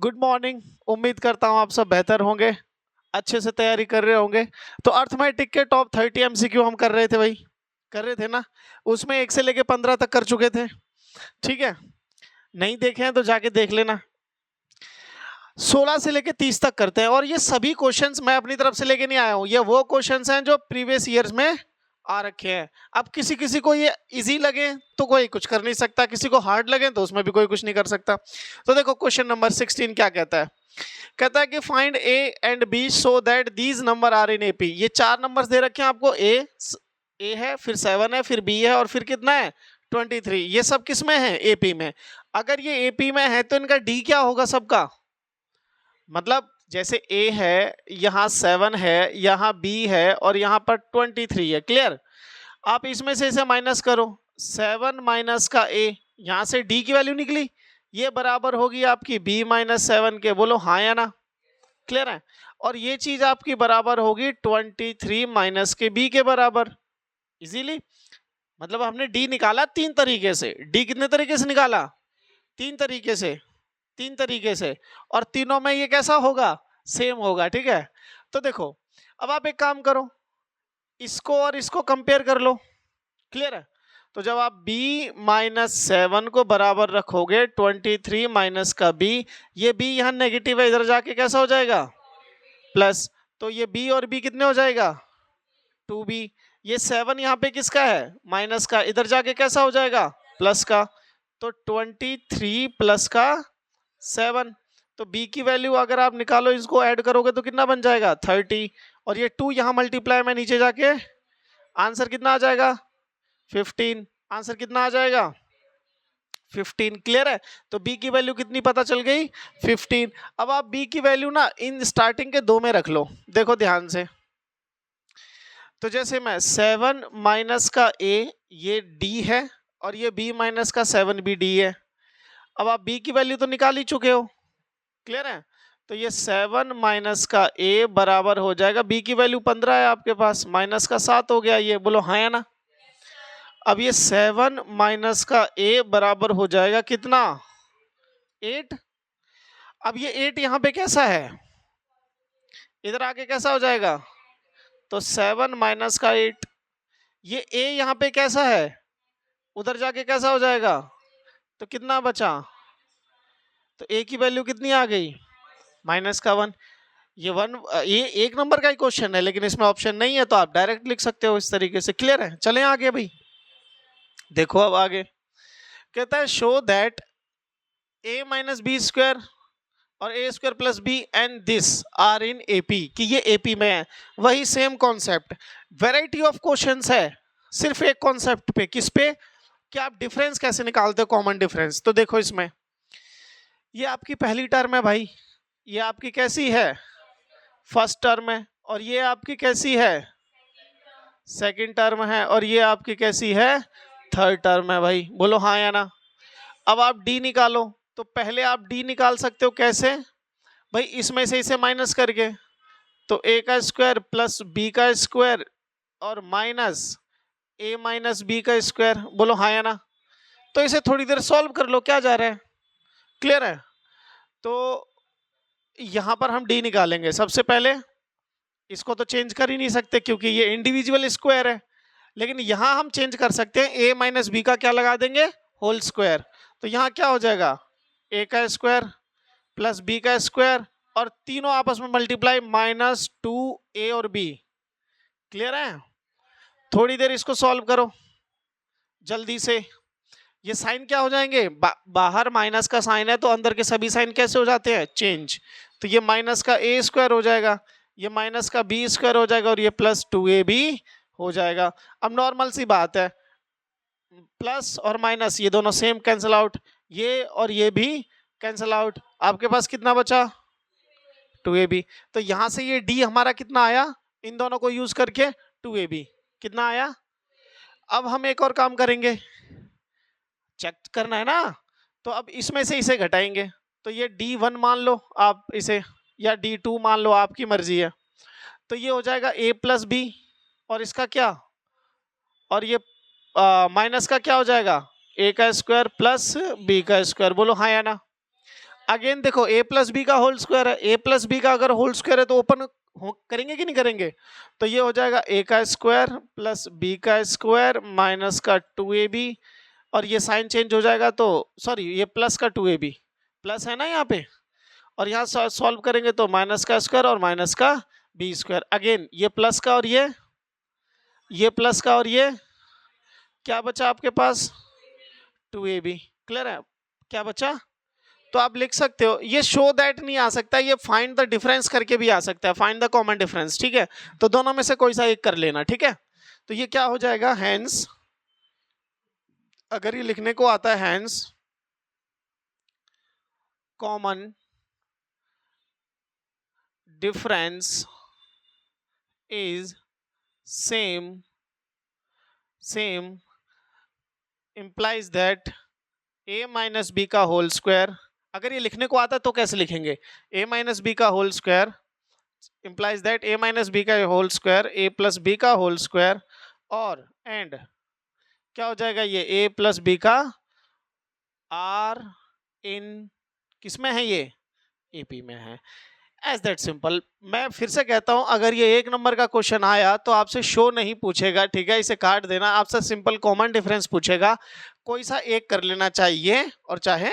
Good morning. उम्मीद करता हूँ आप सब बेहतर होंगे, अच्छे से तैयारी कर रहे होंगे। तो अर्थमेटिक के टॉप 30 एमसीक्यू हम कर रहे थे भाई, कर रहे थे ना। उसमें 1 से लेके 15 तक कर चुके थे, ठीक है। नहीं देखे हैं तो जाके देख लेना। 16 से लेके 30 तक करते हैं, और ये सभी क्वेश्चंस मैं अपनी तरफ से लेके नहीं आया हूँ। ये वो क्वेश्चंस हैं जो प्रीवियस ईयर्स में आ रखे हैं। अब किसी किसी को ये इजी लगे तो कोई कुछ कर नहीं सकता, किसी को हार्ड लगे तो उसमें भी कोई कुछ नहीं कर सकता। तो देखो क्वेश्चन नंबर 16 क्या कहता है। कहता है कि find A and B so that these number are in AP. ये 4 नंबर्स दे रखे हैं आपको। ए है, फिर 7 है, फिर बी है, और फिर कितना है 23। ये सब किस में है? एपी में। अगर ये एपी में है तो इनका डी क्या होगा सबका? मतलब जैसे ए है, यहाँ 7 है, यहाँ बी है, और यहाँ पर 23 है। क्लियर? आप इसमें से इसे माइनस करो। 7 माइनस का ए, यहाँ से डी की वैल्यू निकली, ये बराबर होगी आपकी b माइनस 7 के। बोलो हाँ या ना? क्लियर है? और ये चीज आपकी बराबर होगी 23 माइनस के b के बराबर। इजीली मतलब हमने d निकाला 3 तरीके से। d कितने तरीके से निकाला? 3 तरीके से, 3 तरीके से। और तीनों में ये कैसा होगा? सेम होगा, ठीक है। तो देखो अब आप एक काम करो, इसको और इसको कंपेयर कर लो। क्लियर है? तो जब आप b माइनस 7 को बराबर रखोगे 23 माइनस का b, ये b यहाँ नेगेटिव है, इधर जाके कैसा हो जाएगा? प्लस। तो ये b और b कितने हो जाएगा? 2b। ये 7 यहाँ पे किसका है? माइनस का, इधर जाके कैसा हो जाएगा? प्लस का। तो 23 प्लस का 7। तो b की वैल्यू अगर आप निकालो, इसको ऐड करोगे तो कितना बन जाएगा? 30। और ये 2 यहाँ मल्टीप्लाई में नीचे जाके आंसर कितना आ जाएगा? 15। आंसर कितना आ जाएगा? 15। क्लियर है? तो b की वैल्यू कितनी पता चल गई? 15। अब आप b की वैल्यू ना इन स्टार्टिंग के 2 में रख लो। देखो ध्यान से, तो जैसे मैं 7 माइनस का a, ये d है, और ये b माइनस का 7 भी d है। अब आप b की वैल्यू तो निकाल ही चुके हो। क्लियर है? तो ये 7 माइनस का a बराबर हो जाएगा, b की वैल्यू 15 है आपके पास, माइनस का 7 हो गया ये। बोलो हाँ या ना? अब ये 7 माइनस का a बराबर हो जाएगा कितना? 8। अब ये 8 यहाँ पे कैसा है? इधर आके कैसा हो जाएगा? तो 7 माइनस का 8, ये a यहाँ पे कैसा है? उधर जाके कैसा हो जाएगा? तो कितना बचा? तो a की वैल्यू कितनी आ गई? माइनस का 1। ये 1 नंबर का ही क्वेश्चन है, लेकिन इसमें ऑप्शन नहीं है, तो आप डायरेक्ट लिख सकते हो इस तरीके से। क्लियर है? चलें आगे भाई। देखो अब आगे कहता है show that a minus B square और A square plus B and this are in AP, कि ये एपी में है। वही same concept, variety of questions है, सिर्फ एक कॉन्सेप्ट पे। किस पे? कि आप डिफरेंस कैसे निकालते हो, कॉमन डिफरेंस। तो देखो इसमें ये आपकी पहली टर्म है भाई, ये आपकी कैसी है? फर्स्ट टर्म है। और ये आपकी कैसी है? सेकंड टर्म है। और ये आपकी कैसी है? थर्ड टर्म है भाई। बोलो हाँ या ना? अब आप डी निकालो। तो पहले आप डी निकाल सकते हो, कैसे भाई? इसमें से इसे माइनस करके, तो a का स्क्वायर प्लस b का स्क्वायर और माइनस a माइनस b का स्क्वायर। बोलो हाँ या ना? तो इसे थोड़ी देर सॉल्व कर लो, क्या जा रहा है? क्लियर है? तो यहां पर हम d निकालेंगे। सबसे पहले इसको तो चेंज कर ही नहीं सकते क्योंकि ये इंडिविजुअल स्क्वायर है, लेकिन यहां हम चेंज कर सकते हैं। a माइनस बी का क्या लगा देंगे? Whole square. तो यहाँ क्या हो जाएगा? a का स्क्वायर प्लस b का स्क्वायर, और तीनों आपस में मल्टीप्लाई, माइनस 2a और b। क्लियर है? थोड़ी देर इसको सॉल्व करो जल्दी से। ये साइन क्या हो जाएंगे? बाहर माइनस का साइन है तो अंदर के सभी साइन कैसे हो जाते हैं? चेंज। तो ये माइनस का a स्क्वायर हो जाएगा, ये माइनस का b स्क्वायर हो जाएगा, और ये प्लस 2a भी हो जाएगा। अब नॉर्मल सी बात है, प्लस और माइनस ये दोनों सेम कैंसिल आउट, ये और ये भी कैंसिल आउट। आपके पास कितना बचा? 2ab। तो यहां से ये d हमारा कितना आया? इन दोनों को यूज करके 2ab कितना आया? अब हम एक और काम करेंगे, चेक करना है ना। तो अब इसमें से इसे घटाएंगे, तो ये d1 मान लो आप इसे, या d2 मान लो, आपकी मर्जी है। तो ये हो जाएगा a प्लस बी, और इसका क्या? और ये माइनस का क्या हो जाएगा? a का स्क्वायर प्लस b का स्क्वायर। बोलो हाँ या ना? अगेन देखो a प्लस बी का होल स्क्वायर है, a प्लस बी का अगर होल स्क्वायर है तो ओपन करेंगे कि नहीं करेंगे, तो ये हो जाएगा a का स्क्वायर प्लस b का स्क्वायर माइनस का 2ab, और ये साइन चेंज हो जाएगा तो सॉरी ये प्लस का 2ab प्लस है ना यहाँ पे, और यहाँ सॉल्व करेंगे तो माइनस का स्क्वायर और माइनस का b स्क्वायर, अगेन ये प्लस का और ये प्लस का और ये क्या बचा आपके पास 2ab, क्लियर है, क्या बचा, तो आप लिख सकते हो, ये शो दैट नहीं आ सकता, ये फाइंड द डिफरेंस करके भी आ सकता है, फाइंड द कॉमन डिफरेंस, ठीक है, तो दोनों में से कोई सा एक कर लेना, ठीक है, तो ये क्या हो जाएगा हैंस, अगर ये लिखने को आता है hence common difference is same implies that a minus B का होल स्क्वायर, अगर ये लिखने को आता है तो कैसे लिखेंगे, a माइनस बी का whole square implies that a minus B का whole square a plus B का होल स्क्वायर, और एंड क्या हो जाएगा ये a प्लस बी का r इन किसमें है, ये AP में है, एज दैट सिंपल। मैं फिर से कहता हूं, अगर ये 1 नंबर का क्वेश्चन आया तो आपसे शो नहीं पूछेगा, ठीक है, इसे काट देना, आपसे सिंपल कॉमन डिफरेंस पूछेगा, कोई सा एक कर लेना चाहिए और चाहे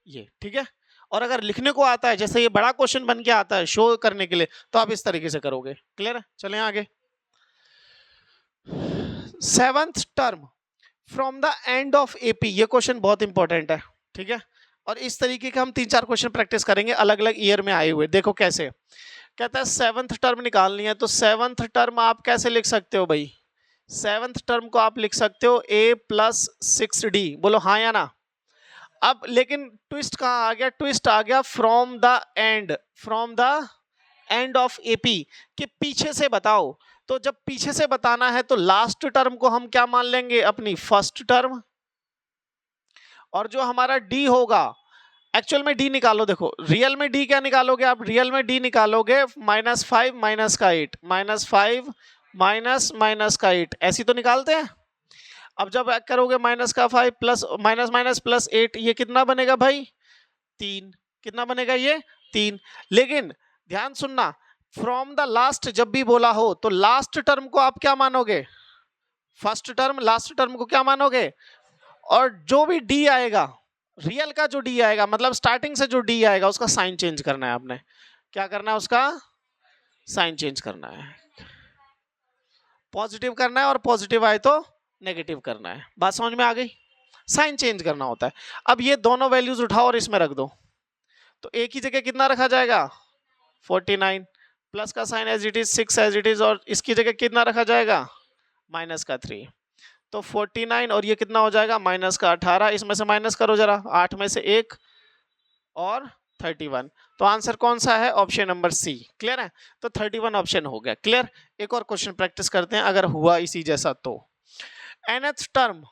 ये, ठीक है, और अगर लिखने को आता है जैसे ये बड़ा क्वेश्चन बन के आता है शो करने के लिए तो आप इस तरीके से करोगे, क्लियर है, चलें आगे। 7th term from the end of AP, ये क्वेश्चन बहुत इंपॉर्टेंट है, ठीक है, और इस तरीके के हम 3-4 क्वेश्चन प्रैक्टिस करेंगे अलग अलग ईयर में आए हुए, देखो कैसे, कहता है 7th टर्म निकालनी है, तो 7th टर्म आप कैसे लिख सकते हो भाई, 7th टर्म को आप लिख सकते हो a प्लस 6d, बोलो हाँ या ना, अब लेकिन ट्विस्ट कहाँ आ गया, ट्विस्ट आ गया from the end of AP, कि पीछे से बताओ, तो जब पीछे से बताना है तो लास्ट टर्म को हम क्या मान लेंगे, अपनी फर्स्ट टर्म, और जो हमारा D होगा, एक्चुअल में D निकालो, देखो रियल में D क्या निकालोगे आप, रियल में D निकालोगे -5 माइनस का 8, -5 माइनस का 8, ऐसी तो निकालते हैं, अब जब करोगे माइनस का 5 प्लस माइनस प्लस 8, ये कितना बनेगा भाई 3, कितना बनेगा ये 3, लेकिन ध्यान सुनना, फ्रॉम द लास्ट जब भी बोला हो तो लास्ट टर्म को आप क्या मानोगे, फर्स्ट टर्म, लास्ट टर्म को क्या मानोगे, और जो भी D आएगा, रियल का जो D आएगा, मतलब स्टार्टिंग से जो D आएगा उसका साइन चेंज करना है, आपने क्या करना है, उसका साइन चेंज करना है, पॉजिटिव करना है, और पॉजिटिव आए तो नेगेटिव करना है, बात समझ में आ गई, साइन चेंज करना होता है। अब ये दोनों वैल्यूज उठाओ और इसमें रख दो, तो एक ही जगह कितना रखा जाएगा 49, प्लस का sign as it is 6 as it is, और इसकी जगह कितना रखा जाएगा माइनस का 3, तो 49 और ये कितना हो जाएगा माइनस का 18, इसमें से माइनस करो जरा, 8 में से 1 और 31, तो आंसर कौन सा है, ऑप्शन नंबर सी, क्लियर है, तो 31 ऑप्शन हो गया, क्लियर। एक और क्वेश्चन प्रैक्टिस करते हैं अगर हुआ इसी जैसा तो, nth term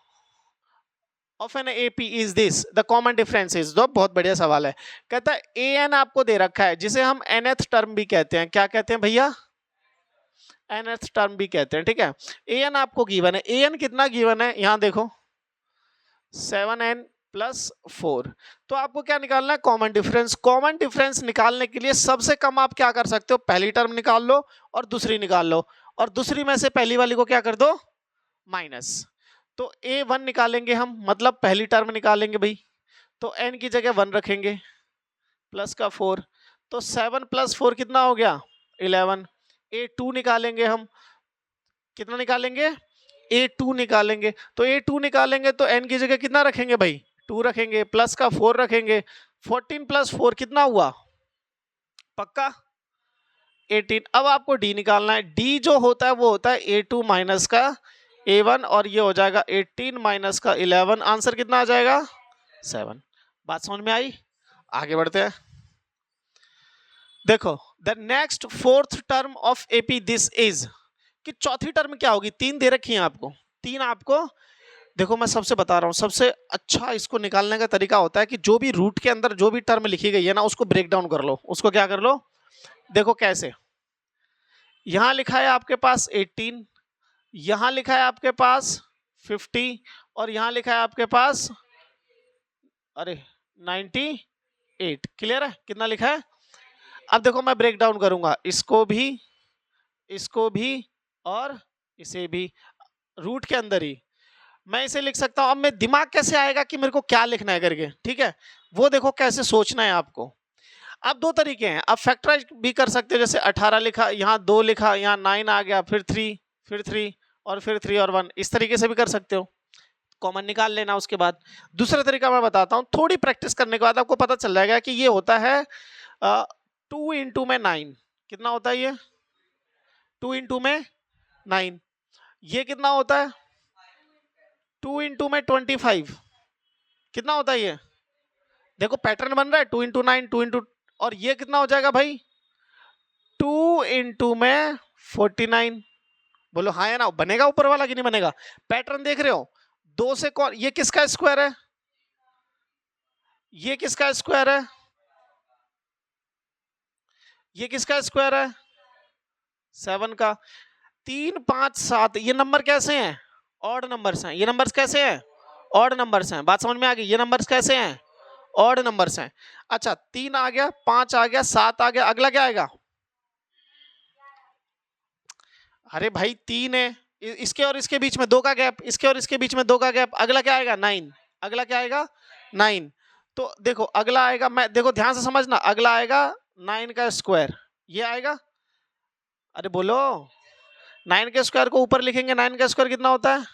of an AP is this, the common difference is, दो बहुत बढ़िया सवाल है, कहता है an आपको दे रखा है जिसे हम nth टर्म भी कहते हैं, क्या कहते हैं भैया, nth टर्म भी कहते हैं, ठीक है, an आपको गिवन है, an कितना गिवन है, यहां देखो 7n प्लस 4, तो आपको क्या निकालना है, कॉमन डिफरेंस, कॉमन डिफरेंस निकालने के लिए सबसे कम आप क्या कर सकते हो, पहली टर्म निकाल लो और दूसरी निकाल लो, और दूसरी में से पहली वाली को क्या कर दो माइनस, तो a1 निकालेंगे हम, मतलब पहली टर्म निकालेंगे भाई, तो n की जगह 1 रखेंगे, प्लस का 4, तो 7 प्लस 4 कितना हो गया 11, a2 निकालेंगे हम, कितना निकालेंगे a2 निकालेंगे, तो a2 निकालेंगे तो n की जगह कितना रखेंगे भाई 2 रखेंगे, प्लस का 4 रखेंगे, 14 प्लस 4 कितना हुआ पक्का 18, अब आपको d निकालना है, d जो होता है वो होता है a2 माइनस का a1, और ये हो जाएगा 18 माइनस का 11, आंसर कितना आ जाएगा 7, बात समझ में आई, आगे बढ़ते हैं, देखो the next 4th term of AP this is, कि चौथी टर्म क्या होगी, 3 दे रखी है आपको, 3 आपको, देखो मैं सबसे बता रहा हूं, सबसे अच्छा इसको निकालने का तरीका होता है कि जो भी रूट के अंदर जो भी टर्म लिखी गई है ना उसको ब्रेक डाउन कर लो, उसको क्या कर लो, देखो कैसे, यहां लिखा है आपके पास 18, यहां लिखा है आपके पास 50, और यहां लिखा है आपके पास 92, 8। क्लियर है? कितना लिखा है? अब देखो मैं ब्रेक डाउन करूंगा, इसको भी और इसे भी, रूट के अंदर ही मैं इसे लिख सकता हूं। अब मैं दिमाग कैसे आएगा कि मेरे को क्या लिखना है करके, ठीक है, वो देखो कैसे सोचना है आपको। अब दो तरीके हैं, आप फैक्टराइज भी कर सकते हो, जैसे 18 लिखा, यहाँ 2 लिखा, यहाँ 9 आ गया, फिर 3, फिर 3 और फिर 3 और 1, इस तरीके से भी कर सकते हो, कॉमन निकाल लेना। उसके बाद दूसरा तरीका मैं बताता हूँ, थोड़ी प्रैक्टिस करने के बाद आपको पता चल जाएगा कि ये होता है 2 इंटू में 9। कितना होता है ये? 2 इंटू में 9। ये कितना होता है? 2 इंटू में 25। कितना होता है ये? देखो पैटर्न बन रहा है, 2 इंटू 9, 2 इंटू, और ये कितना हो जाएगा भाई? 2 इंटू में 49। बोलो हाँ या ना, बनेगा ऊपर वाला कि नहीं बनेगा? पैटर्न देख रहे हो? 2 से कौन, ये किसका स्क्वायर है? ये किसका स्क्वायर है? ये किसका स्क्वायर है? 7 का। 3, 5, 7, ये नंबर कैसे हैं? ऑड नंबर्स हैं। ये नंबर्स कैसे हैं? ऑड नंबर्स हैं। बात समझ में आ गई? ये नंबर्स कैसे हैं? ऑड नंबर्स हैं। अच्छा, 3 आ गया, 5 आ गया, 7 आ गया, अगला क्या आएगा? अरे भाई 3 है, इसके और इसके बीच में 2 का गैप, इसके और इसके बीच में 2 का गैप, अगला क्या आएगा? 9। अगला क्या आएगा? 9। तो देखो अगला आएगा, मैं देखो ध्यान से समझना, अगला आएगा 9 का स्क्वायर, ये आएगा। अरे बोलो, 9 के स्क्वायर को ऊपर लिखेंगे, 9 का स्क्वायर कितना होता है?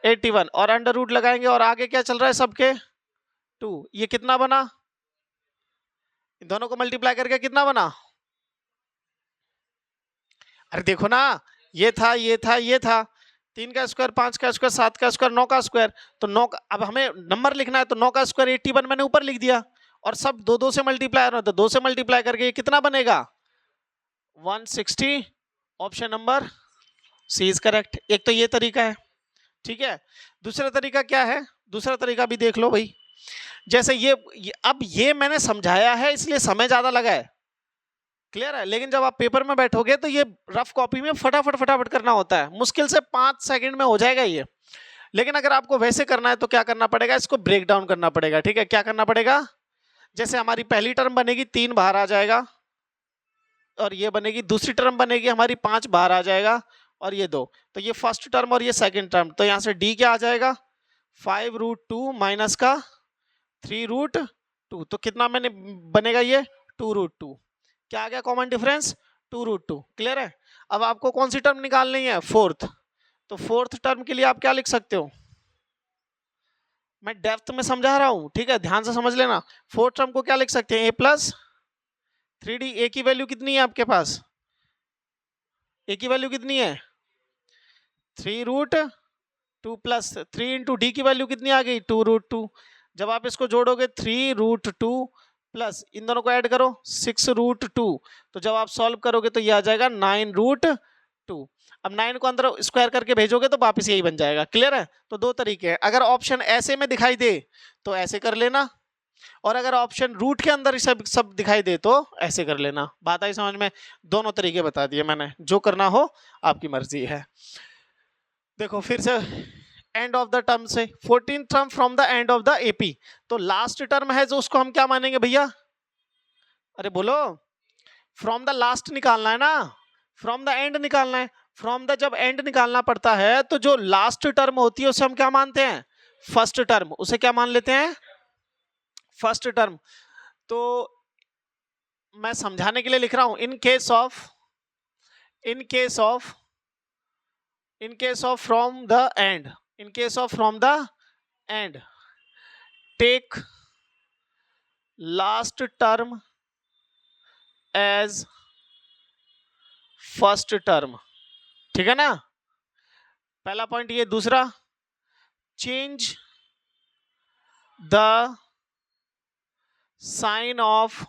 81, और अंडर रूट लगाएंगे, और आगे क्या चल रहा है सबके? 2। ये कितना बना? इन दोनों को मल्टीप्लाई करके कितना बना? अरे देखो ना, ये था, ये था, ये था, 3 का स्क्वायर, 5 का स्क्वायर, 7 का स्क्वायर, 9 का स्क्वायर। तो 9 का, अब हमें नंबर लिखना है, तो 9 का स्क्वायर 81 मैंने ऊपर लिख दिया, और सब 2 से मल्टीप्लाई हो, तो 2 से मल्टीप्लाई करके ये कितना बनेगा? 160। Option number C is correct. एक तो ये तरीका है, ठीक है। दूसरा तरीका क्या है? दूसरा तरीका भी देख लो भाई। जैसे अब ये मैंने समझाया है इसलिए समय ज्यादा लगा है, क्लियर है, लेकिन जब आप पेपर में बैठोगे तो ये रफ कॉपी में फटाफट फटाफट करना होता है, मुश्किल से 5 सेकंड में हो जाएगा ये। लेकिन अगर आपको वैसे करना है तो क्या करना पड़ेगा? इसको ब्रेक डाउन करना पड़ेगा, ठीक है। क्या करना पड़ेगा? जैसे हमारी पहली टर्म बनेगी 3 बाहर आ जाएगा, और ये बनेगी, दूसरी टर्म बनेगी हमारी 5 बाहर आ जाएगा, और ये 2, तो ये फर्स्ट टर्म और ये सेकंड टर्म, तो यहाँ से डी क्या आ जाएगा? 5√2 माइनस का 3√2, तो कितना मैंने बनेगा ये? 2√2। क्या आ गया कॉमन डिफरेंस? 2√2। क्लियर है? अब आपको कौन सी टर्म निकालनी है? फोर्थ। तो फोर्थ टर्म के लिए आप क्या लिख सकते हो? मैं डेप्थ में समझा रहा हूं, ठीक है, ध्यान से समझ लेना। फोर्थ टर्म को क्या लिख सकते हैं? a+3d। ए की वैल्यू कितनी है आपके पास? ए की वैल्यू कितनी है? 3√2 प्लस 3 इंटू डी की वैल्यू कितनी आ गई? 2√2। जब आप इसको जोड़ोगे 3√2 प्लस इन दोनों को ऐड करो 6√2, तो जब आप सॉल्व करोगे तो ये आ जाएगा 9√2। अब 9 को अंदर स्क्वायर करके भेजोगे तो वापस यही बन जाएगा। क्लियर है? तो दो तरीके हैं, अगर ऑप्शन ऐसे में दिखाई दे तो ऐसे कर लेना, और अगर ऑप्शन रूट के अंदर सब दिखाई दे तो ऐसे कर लेना। बात आई समझ में? दोनों तरीके बता दिए मैंने, जो करना हो आपकी मर्जी है। देखो फिर से एंड ऑफ द टर्म से, 14th term from the end of the AP, तो लास्ट टर्म है जो उसको हम क्या मानेंगे भैया? अरे बोलो, फ्रॉम द लास्ट निकालना है ना, फ्रॉम द एंड निकालना है। फ्रॉम द जब एंड निकालना पड़ता है तो जो लास्ट टर्म होती है उसे हम क्या मानते हैं? First term. उसे क्या मान लेते हैं? First term. तो मैं समझाने के लिए लिख रहा हूं, in case of from the end, in case of from the end, take last term as first term, ठीक है ना? पहला पॉइंट ये। दूसरा, change the sign of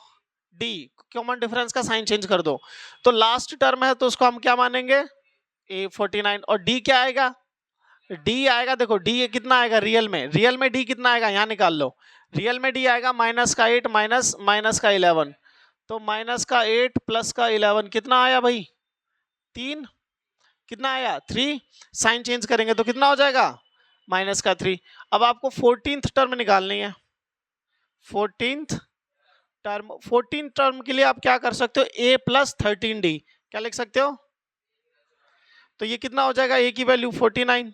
D, common difference का साइन चेंज कर दो। तो लास्ट टर्म है तो उसको हम क्या मानेंगे? A49, और डी क्या आएगा? डी आएगा, देखो डी कितना आएगा रियल में डी कितना आएगा? यहाँ निकाल लो, रियल में डी आएगा -8 माइनस का 11, तो -8 प्लस का 11 कितना आया भाई? 3। कितना आया? 3। साइन चेंज करेंगे तो कितना हो जाएगा? -3। अब आपको 14th टर्म निकालनी है। 14th टर्म 14 टर्म के लिए आप क्या कर सकते हो, a प्लस 13d क्या लिख सकते हो, तो ये कितना हो जाएगा, a की वैल्यू 49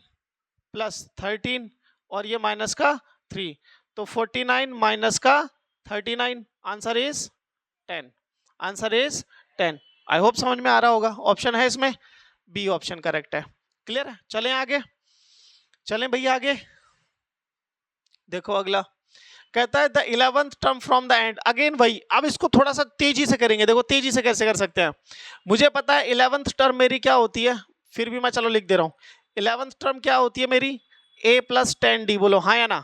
प्लस 13 और ये माइनस का 3, तो 49 माइनस का 39, answer is 10, answer is 10। I hope समझ में आ रहा होगा। ऑप्शन है इसमें बी ऑप्शन करेक्ट है। क्लियर है, चलें आगे, चलें भैया आगे। देखो अगला कहता है the 11th term from the end, again वही, अब इसको थोड़ा सा तेजी से करेंगे। देखो तेजी से कैसे कर सकते हैं, मुझे पता है 11th टर्म मेरी क्या होती है, फिर भी मैं चलो लिख दे रहा हूं। 11th टर्म क्या होती है मेरी, a प्लस 10d, बोलो हाँ या ना।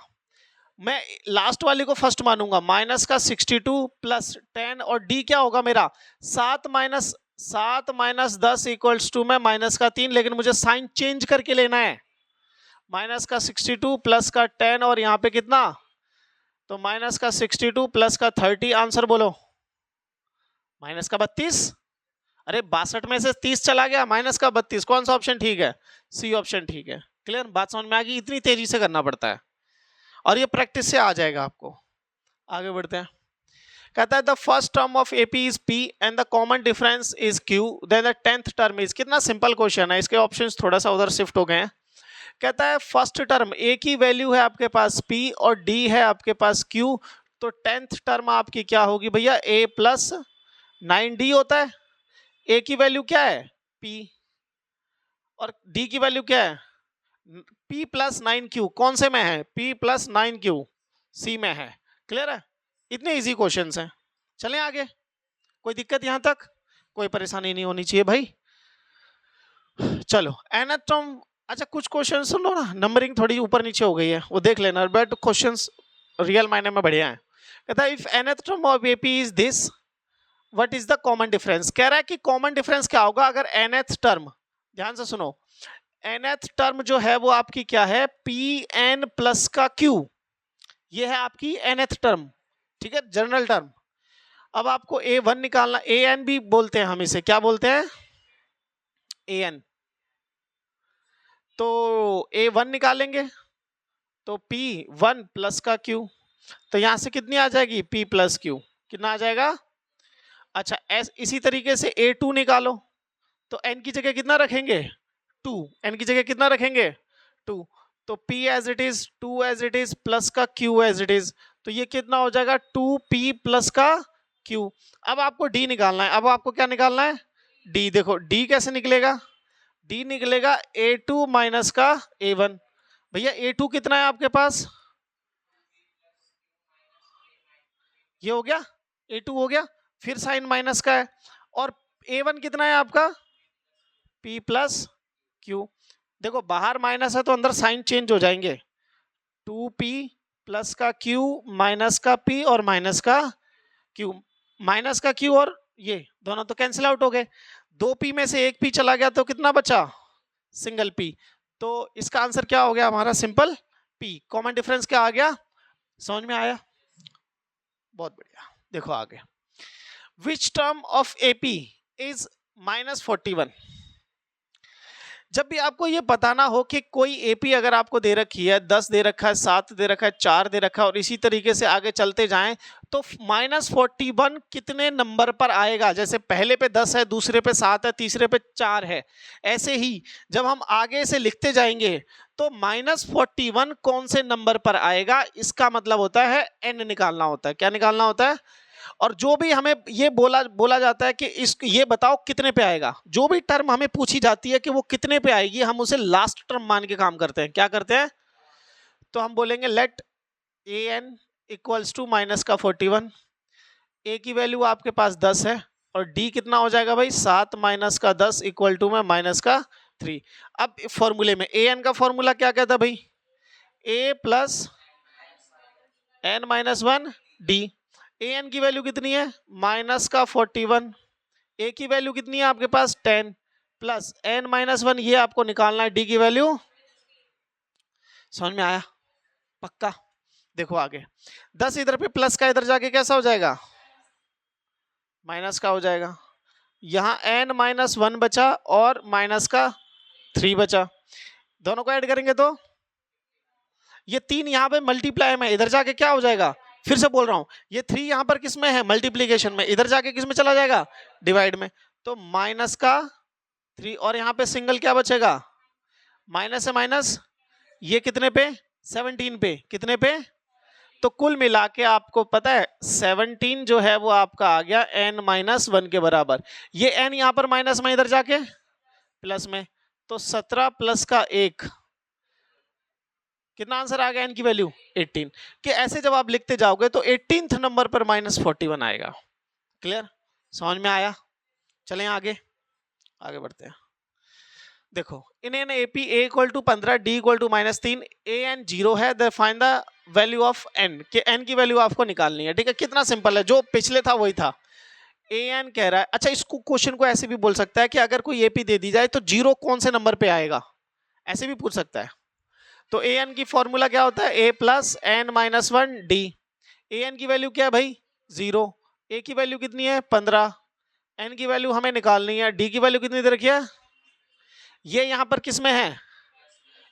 मैं लास्ट वाले को फर्स्ट मानूंगा, माइनस का 62 प्लस 10 और d क्या होगा मेरा 7 माइनस 10 इक्वल्स टू में माइनस का 3, लेकिन मुझे साइन चेंज करके लेना है। माइनस का 62 प्लस का 10 और यहाँ पे कितना, तो माइनस का 62 प्लस का 30, आंसर बोलो माइनस का 32। अरे 62 में से 30 चला गया, माइनस का 32, कौन सा ऑप्शन ठीक है, सी ऑप्शन ठीक है। क्लियर, बात समझ में आ गई, इतनी तेजी से करना पड़ता है और ये प्रैक्टिस से आ जाएगा आपको। आगे बढ़ते हैं, कहता है the first term of AP is P and the common difference is Q, then the 10th term is, कितना सिंपल क्वेश्चन है, इसके ऑप्शंस थोड़ा सा उधर शिफ्ट हो गए हैं। कहता है फर्स्ट टर्म ए की वैल्यू है आपके पास p और d है आपके पास q, तो 10th टर्म आपकी क्या होगी भैया, a प्लस 9d होता है। a की वैल्यू क्या है p और d की वैल्यू क्या है p प्लस 9q, कौन से में है, p प्लस 9q सी में है। क्लियर है, इतने इजी क्वेश्चंस हैं। चलें आगे, कोई दिक्कत यहां तक, कोई परेशानी नहीं होनी चाहिए भाई। चलो nth टर्म, अच्छा कुछ क्वेश्चन सुन लो ना, नंबरिंग थोड़ी ऊपर नीचे हो गई है, वो देख लेना, बट क्वेश्चंस रियल मायने में बढ़िया है। कहता है if nth term of AP is this, what is the common difference, कह रहा है कि कॉमन डिफरेंस क्या होगा अगर nth टर्म, ध्यान से सुनो, nth टर्म जो है वो आपकी क्या है, pn प्लस का q, ये है आपकी nth टर्म, ठीक है, जनरल टर्म। अब आपको a1 निकालना, an भी बोलते हैं हम इसे, क्या बोलते हैं an, तो a1 निकालेंगे तो p1 प्लस का q, तो यहां से कितनी आ जाएगी p प्लस q, कितना आ जाएगा। अच्छा इसी तरीके से a2 निकालो, तो n की जगह कितना रखेंगे 2, n की जगह कितना रखेंगे 2, तो p as it is 2 as it is plus का q एज इट इज, तो ये कितना हो जाएगा 2p प्लस का q। अब आपको d निकालना है, अब आपको क्या निकालना है d, देखो d कैसे निकलेगा, d निकलेगा a2 माइनस का a1, भैया a2 कितना है आपके पास, ये हो गया a2 हो गया, फिर साइन माइनस का है, और a1 कितना है आपका p प्लस q, देखो बाहर माइनस है तो अंदर साइन चेंज हो जाएंगे, 2p प्लस का q माइनस का p और माइनस का q, माइनस का q और ये दोनों तो कैंसिल आउट हो गए, 2p में से एक p चला गया तो कितना बचा सिंगल p, तो इसका आंसर क्या हो गया हमारा सिंपल p। कॉमन डिफरेंस क्या आ गया, समझ में आया, बहुत बढ़िया। देखो आगे, which term of AP is -41, जब भी आपको ये बताना हो कि कोई AP अगर आपको दे रखी है, 10 दे रखा है, 7 दे रखा है, 4 दे रखा है, और इसी तरीके से आगे चलते जाएं, तो -41 कितने नंबर पर आएगा, जैसे पहले पे 10 है, दूसरे पे 7 है, तीसरे पे 4 है, ऐसे ही जब हम आगे से लिखते जाएंगे तो -41 कौन से नंबर पर आएगा, इसका मतलब होता है n निकालना होता है। क्या निकालना होता है, और जो भी हमें ये बोला जाता है कि ये बताओ कितने पे आएगा, जो भी टर्म हमें पूछी जाती है कि वो कितने पे आएगी, हम उसे लास्ट टर्म मान के काम करते हैं। क्या करते हैं, तो हम बोलेंगे let an equals to minus का 41, a की वैल्यू आपके पास 10 है और d कितना हो जाएगा भाई 7 माइनस का 10 इक्वल टू में माइनस का 3। अब फॉर्मूले में an का फॉर्मूला क्या कहता है भाई, a plus n minus 1 d, an की वैल्यू कितनी है माइनस का 41, a की वैल्यू कितनी है आपके पास 10 प्लस n माइनस 1, ये आपको निकालना है d की वैल्यू। समझ में आया पक्का। देखो आगे 10 इधर पे प्लस का इधर जाके कैसा हो जाएगा माइनस का हो जाएगा, यहां n माइनस 1 बचा और माइनस का 3 बचा, दोनों को ऐड करेंगे तो ये 3 यहां पे मल्टीप्लाई में इधर जाके क्या हो जाएगा फिर से बोल रहा हूं, ये 3 यहां पर किस में है, मल्टीप्लीकेशन में, इधर जाके किस में चला जाएगा, डिवाइड में। तो माइनस का 3 और यहाँ पे सिंगल क्या बचेगा, माइनस है माइनस, ये कितने पे, 17 पे, कितने पे, तो कुल मिला के आपको पता है 17 जो है वो आपका आ गया n-1 के बराबर। ये n यहां पर माइनस में, इधर जाके प्लस में, तो 17 प्लस का 1, कितना आंसर आ गया n की वैल्यू 18। कि ऐसे जब आप लिखते जाओगे तो 18th नंबर पर -41 आएगा। क्लियर, समझ में आया। चलें आगे, आगे बढ़ते हैं। देखो in an AP A equal to 15 D equal to -3 A N 0 है, there find the value of N, कि एन की वैल्यू आपको निकालनी है। ठीक है, कितना सिंपल है, जो पिछले था वही था। ए एन कह रहा है, अच्छा इसको क्वेश्चन को ऐसे भी बोल सकता है कि अगर कोई एपी दे दी जाए तो 0 कौन से नंबर पे आएगा, ऐसे भी पूछ सकता है। तो ए एन की फॉर्मूला क्या होता है, ए plus n-1 D. A N की वैल्यू क्या है भाई 0, ए की वैल्यू कितनी है 15, एन की वैल्यू हमें निकालनी है, डी की वैल्यू कितनी दे रखी है, ये यहां पर किस में है,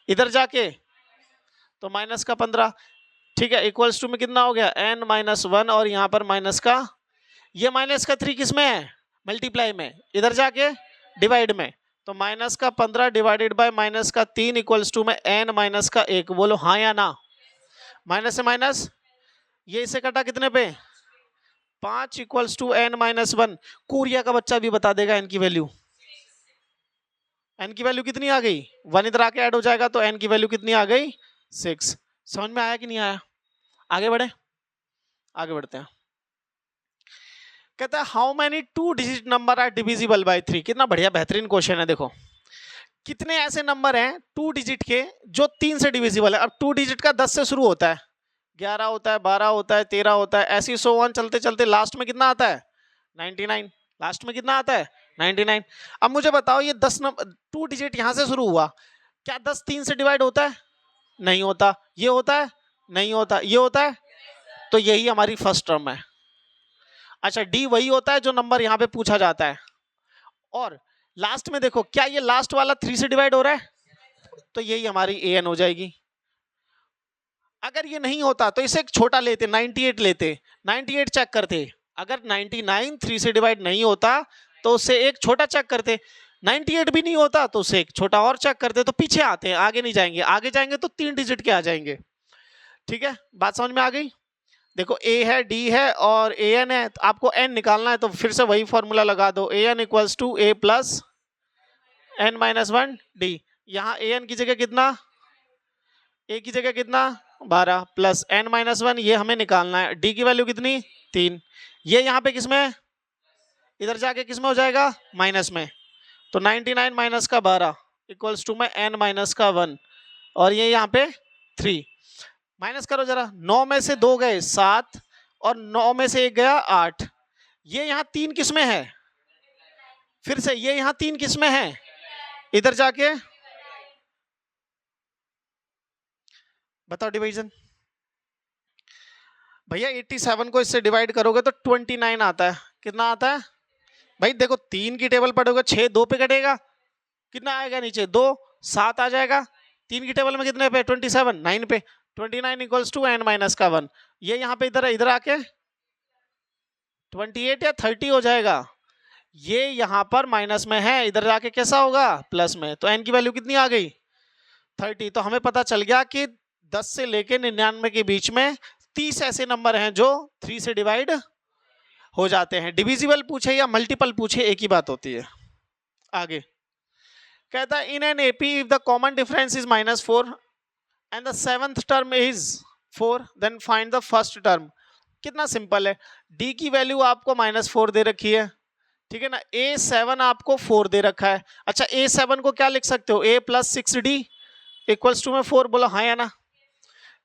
इधर जाके, तो माइनस का 15। ठीक है, इक्वल्स टू में कितना हो गया n-1 और यहां पर माइनस का, ये माइनस का 3 किस में है, मल्टीप्लाई में, इधर जाके डिवाइड में, तो माइनस का 15 डिवाइडेड बाय माइनस का 3 इक्वल्स टू में n - का 1। बोलो हाँ या ना, माइनस से माइनस, ये इसे कटा कितने पे 5 इक्वल्स टू n-1। कोरिया का बच्चा भी बता देगा n की वैल्यू, n की वैल्यू कितनी आ गई, 1 इधर आके ऐड हो जाएगा तो n की वैल्यू कितनी आ गई 6। समझ में आया कि नहीं आया, आगे बढ़े, आगे बढ़ते हैं। कहता है how many 2 digit number are divisible by 3। कितना बढ़िया बेहतरीन क्वेश्चन है। देखो कितने ऐसे नंबर हैं 2 डिजिट के जो 3 से डिविजिबल है। अब 2 डिजिट का 10 से शुरू होता है, 11 होता है, 12 होता है, 13 होता है, ऐसी सो ऑन चलते चलते लास्ट में कितना आता है 99। लास्ट में कितना आता है 99। अब मुझे बताओ ये 10 नंबर 2 डिजिट यहां से शुरू हुआ, क्या 10 3 से डिवाइड होता है, नहीं होता। ये होता है, नहीं होता। ये होता है, तो यही हमारी फर्स्ट टर्म है। अच्छा डी वही होता है जो नंबर यहां पे पूछा जाता है। और लास्ट में देखो क्या ये लास्ट वाला 3 से डिवाइड हो रहा है, तो यही हमारी ए एन हो जाएगी। अगर ये नहीं होता तो इसे एक छोटा लेते, 98 लेते, 98 चेक करते। अगर 99 3 से डिवाइड नहीं होता तो उससे एक छोटा चेक करते, 98 भी नहीं होता तो उससे एक छोटा और चेक करते। तो पीछे आते हैं, आगे नहीं जाएंगे, आगे जाएंगे तो 3 डिजिट के आ जाएंगे। ठीक है, बात समझ में आ गई। देखो ए है, डी है और ए एन है, तो आपको एन निकालना है तो फिर से वही फॉर्मूला लगा दो, A N equals to A plus n-1 D. यहाँ ए एन की जगह कितना, ए की जगह कितना 12 प्लस n-1, ये हमें निकालना है। डी की वैल्यू कितनी 3, ये यहाँ पे किसमें, इधर जाके किसमें हो जाएगा माइनस में, तो 99 माइनस का 12 इक्वल्स टू में n-1 और ये यहाँ पे 3। माइनस करो जरा, 9 में से 2 गए 7 और 9 में से 1 गया 8। ये यहाँ 3 किसमें है, फिर से ये यहाँ 3 किसमें है, इधर जाके बताओ डिवीजन। भैया 87 को इससे डिवाइड करोगे तो 29 आता है। कितना आता है भाई, देखो 3 की टेबल पढ़ोगे 6 2 पे कटेगा, कितना आएगा नीचे 2 7 आ जाएगा। 3 की टेबल में कितने पे 27 9 पे, 29 इक्वल्स टू n-1। ये यहाँ पे इधर आके 28 या 30 हो जाएगा। ये यहाँ पर माइनस में है, इधर जाके कैसा होगा प्लस में, तो n की वैल्यू कितनी आ गई 30। तो हमें पता चल गया कि 10 से लेके 99 के बीच में 30 ऐसे नंबर हैं जो 3 से डिवाइड हो जाते हैं। डिविजिबल पूछे या मल्टीपल पूछे एक ही बात होती है। आगे कहता है in an AP if the common difference is -4 and the 7th term is 4 then find the first term. कितना सिंपल है, डी की वैल्यू आपको -4 दे रखी है, ठीक है ना, a7 आपको 4 दे रखा है। अच्छा a7 को क्या लिख सकते हो, a plus 6d equals to में 4। बोलो हाँ या ना।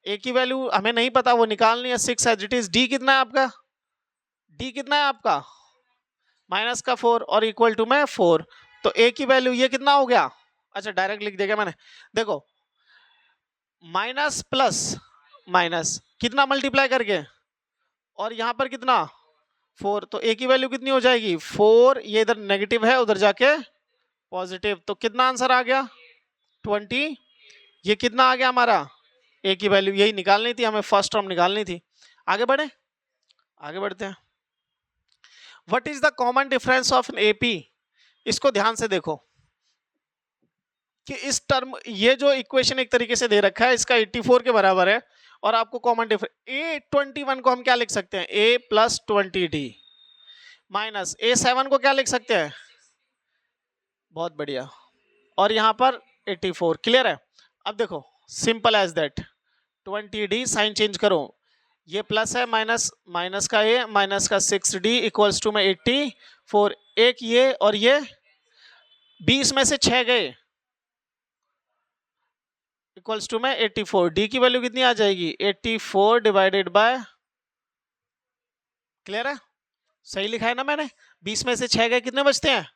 a की वैल्यू हमें नहीं पता, वो निकालनी है 6 एज इट इज। d कितना है आपका, d कितना है आपका माइनस का 4 और इक्वल टू में 4, तो a की वैल्यू ये कितना हो गया। अच्छा डायरेक्ट लिख देगा मैंने, देखो माइनस प्लस माइनस कितना मल्टीप्लाई करके और यहां पर कितना 4, तो a की वैल्यू कितनी हो जाएगी 4, ये इधर नेगेटिव है उधर जाके पॉजिटिव, तो कितना आंसर आ गया 20। ये कितना आ गया हमारा a की वैल्यू, यही निकालनी थी हमें, फर्स्ट टर्म निकालनी थी। आगे बढ़े, आगे बढ़ते हैं। What is the common difference of AP? इसको ध्यान से देखो कि इस टर्म, ये जो इक्वेशन एक तरीके से दे रखा है इसका 84 के बराबर है, और आपको कॉमन डिफरेंस A21 को हम क्या लिख सकते हैं, A plus 20D minus A7 को क्या लिख सकते हैं, बहुत बढ़िया, और यहां पर 84। क्लियर है? अब देखो simple as that, 20D sign change करो, ये प्लस है, माइनस माइनस का A माइनस का 6D इक्वल्स टू में 84, एक ये और ये 20 में से 6 गए इक्वल्स टू में 84। डी की वैल्यू कितनी आ जाएगी, 84 डिवाइडेड बाय, क्लियर है, सही लिखा है ना मैंने, 20 में से 6 गए, कितने बचते हैं,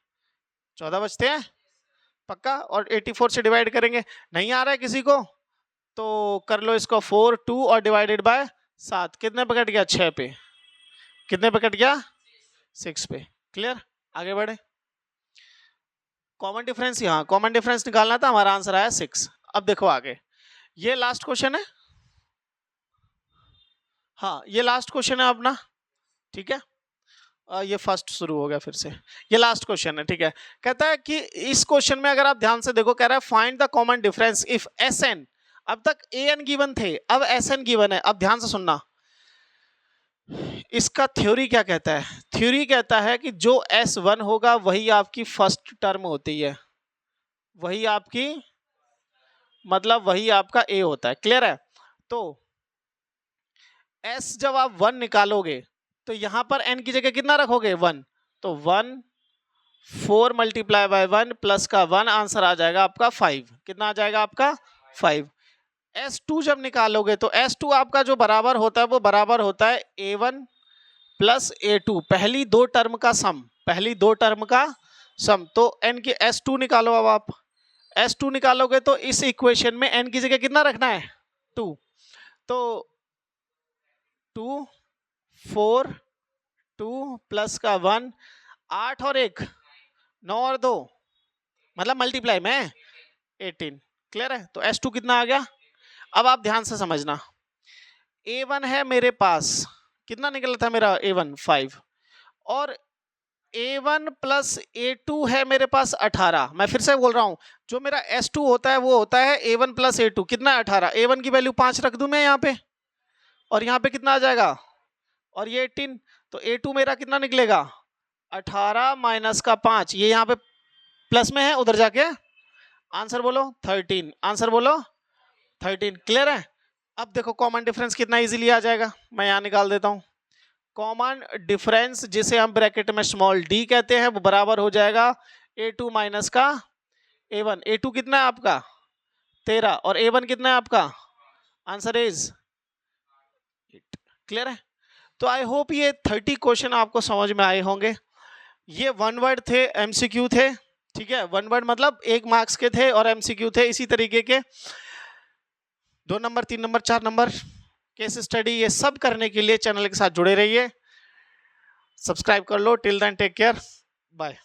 14 बचते हैं पक्का, और 84 से डिवाइड करेंगे। नहीं आ रहा है किसी को तो कर लो इसको 4 2 और डिवाइडेड बाय 7, कितने पे कट गया, 6 पे, कितने पे कट गया, 6 पे। क्लियर? आगे बढ़े। कॉमन डिफरेंस, यहाँ कॉमन डिफरेंस निकालना था, हमारा आंसर आया 6। अब देखो आगे, ये लास्ट क्वेश्चन है, हाँ ये लास्ट क्वेश्चन है अपना, ठीक है, ये फर्स्ट शुरू हो गया फिर से, ये लास्ट क्वेश्चन है, ठीक है। कहता है कि इस क्वेश्चन में अगर आप ध्यान से देखो, कह रहा है find the common difference if Sn, अब तक An गिवन थे, अब Sn गिवन है। अब ध्यान से सुनना, इसका थ्योरी क्या कहता है, थ्योरी कहता है कि जो S1 होगा वही आपकी फर्स्ट टर्म होती है, वही आपकी, मतलब वही आपका A होता है। क्लियर है? तो S जब आप 1 निकालोगे तो यहां पर N की जगह कितना रखोगे, 1, तो 1 4 मल्टीप्लाई बाय 1 प्लस का 1, आंसर आ जाएगा आपका 5। कितना आ जाएगा आपका, 5। S2 जब निकालोगे तो S2 आपका जो बराबर होता है वो बराबर होता है A1 प्लस A2, पहली दो टर्म का सम, पहली दो टर्म का सम। तो N की S2 निकालो, अब आप S2 निकालोगे तो इस इक्वेशन में N की जगह कितना रखना है, 2, तो 2 4 2 प्लस का 1, 8 और 1 9 और 2, मतलब मल्टीप्लाई में 18। क्लियर है? तो S2 कितना आ गया। अब आप ध्यान से समझना, A1 है मेरे पास, कितना निकला था मेरा A1 5, और A1 प्लस A2 है मेरे पास 18। मैं फिर से बोल रहा हूं, जो मेरा S2 होता है वो होता है A1 प्लस A2, कितना है 18। A1 की वैल्यू 5 रख दूं मैं यहाँ पे, और यहाँ पे कितना आ जाएगा, और ये 18, तो A2 मेरा कितना निकलेगा, 18 माइनस का 5, ये यहाँ पे प्लस में है, उधर जाके आंसर बोलो 13, आंसर बोलो 13। क्लियर है? अब देखो कॉमन डिफरेंस कितना इजीली आ जाएगा, मैं यहाँ निकाल देता हूँ। कॉमन डिफरेंस जिसे हम ब्रैकेट में स्मॉल d कहते हैं वो बराबर हो जाएगा A2 माइनस का A1। A2 कितना है आपका 13, और A1 कितना है आपका, आंसर इज 8। क्लियर है? तो आई होप ये 30 क्वेश्चन आपको समझ में आए होंगे। ये 1 वर्ड थे, MCQ थे, ठीक है, 1 वर्ड मतलब 1 मार्क्स के थे, और MCQ थे इसी तरीके के 2 number 3 number 4 number case study. ये सब करने के लिए चैनल के साथ जुड़े रहिए, सब्सक्राइब कर लो। Till then take care, bye.